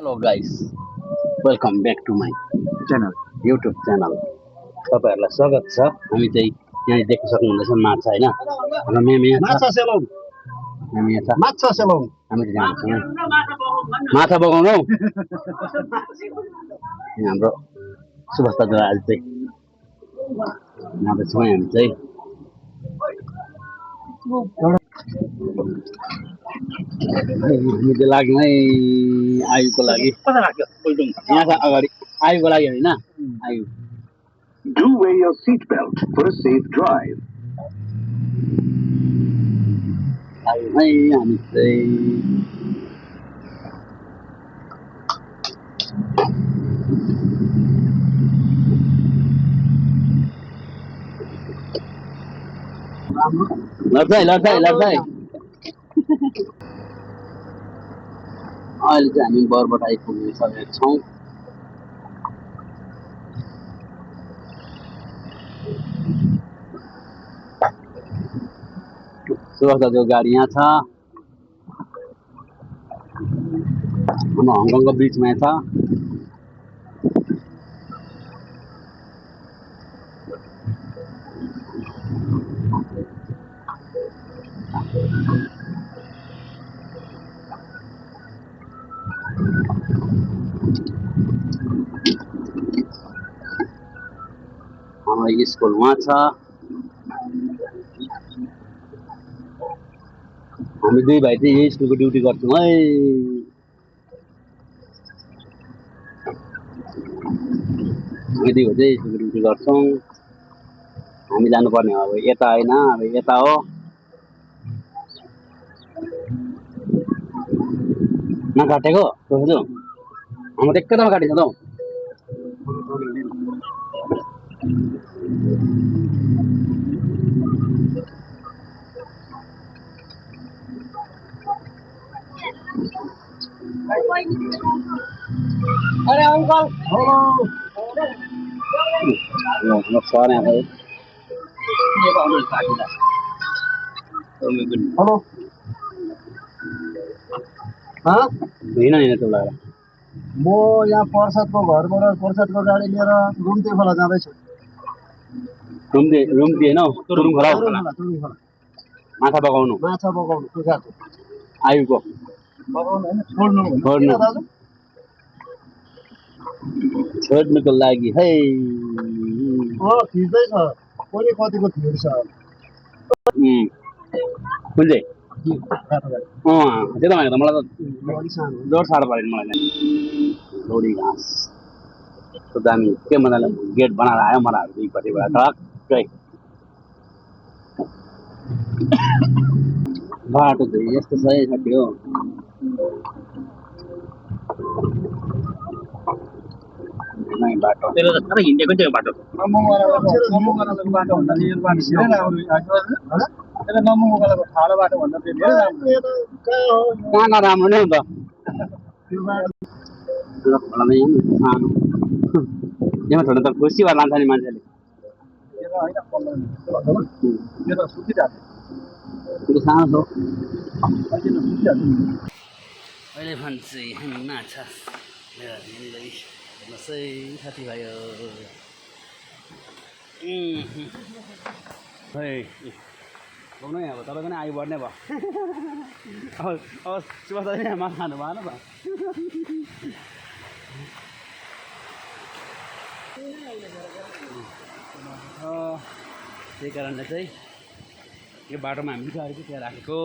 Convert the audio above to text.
Hello guys, welcome back to my channel, YouTube channel. तपाईँहरूलाई स्वागत छ। हामी चाहिँ यहाँ देख्न सक्नुहुँदैछ माछा होइन, हाम्रो मेम यहाँ माछा सेलाउन मेम यहाँ छ। माछा सेलाउन हामी चाहिँ जान्छौँ माछा पकाउनु हौ। यहाँ हाम्रो सुभाष दाजु आज चाहिँ यहाँ छौँ हामी चाहिँ हामी चाहिँ लाग्यौँ है आयुको लागि। यहाँ छ अगाडि आयुको लागि होइन, आयु Do wear your seatbelt for a safe drive. आयु है हामी चाहिँ लड्छ है अहिले चाहिँ हामी बरबाट आइपुग्न सकेका छौँ। सुभाष दाजुको गाडी यहाँ छ, हाम्रो हङकङको बिचमा छ। हाम्रो स्कुल वहाँ छ। हामी दुई भाइ चाहिँ यही स्कुलको ड्युटी गर्छौँ है। हामी दुई भाइ चाहिँ स्कुलको ड्युटी गर्छौँ। हामी जानुपर्ने हो अब यता होइन, अब यता हो। नकाटेको सोच्छु हाम्रो त एकैतामा काटिन्छ त हौ। अरे अंकल हेलो सर यहाँ हेलो हाँ हिँड त्यो लगाएर म यहाँ प्रसादको घरबाट प्रसादको गाडी लिएर रुम्ते खोला जाँदैछु। रुम्ती होइन हौ, तुरुङ खोला हौ। तुरुङ खोला माछा पकाउनु कुखुराको आयुको पकाउनु होइन छोड्नु किन दाजु? छोड्नुको लागि है। खिच्दैछ कोही कतिको थिर्छ कुन चाहिँ रातो गाडी त्यो त भनेको त मलाई त बढी सानो जोर साह्रो परेन मलाई। लोडी घाँस त्यो दामी के मजाले गेट बनाएर आयो मलाई दुईपट्टिबाट टक्कै। बाटो चाहिँ यस्तो छ है साथी हो। बाटो त्यसले त साह्रै हिँडेको त्यो बाटो नम्बुवालाको बाटो भन्दा चाहिँ यो बाटो धेरै राम्रो त्यसले नम्बुवालाको ठाडो बाटो भन्दा चाहिँ धेरै राम्रो। कहाँ राम्रो नै हो त त्यो बाटो खोलामा यहाँ सानो यहाँ छोड्नु त खुसी भएर लान्छ नि मान्छेले। त्यो त होइन 15 मिनेट त्यो त सुकिरहेको त्यो सानो छ। अहिले त सुकिहाल्छ अहिले भन्छ हामी माछा लिएर हिँड्दै बसै साथीभाइ खै पाउनु है। अब तपाईँको नै आयु बढ्ने भयो। अब सुभाष दाजु यहाँ माछा खानु भएन त। त्यही कारणले चाहिँ यो बाटोमा हामी बिचरा चाहिँ त्यहाँ राखेको।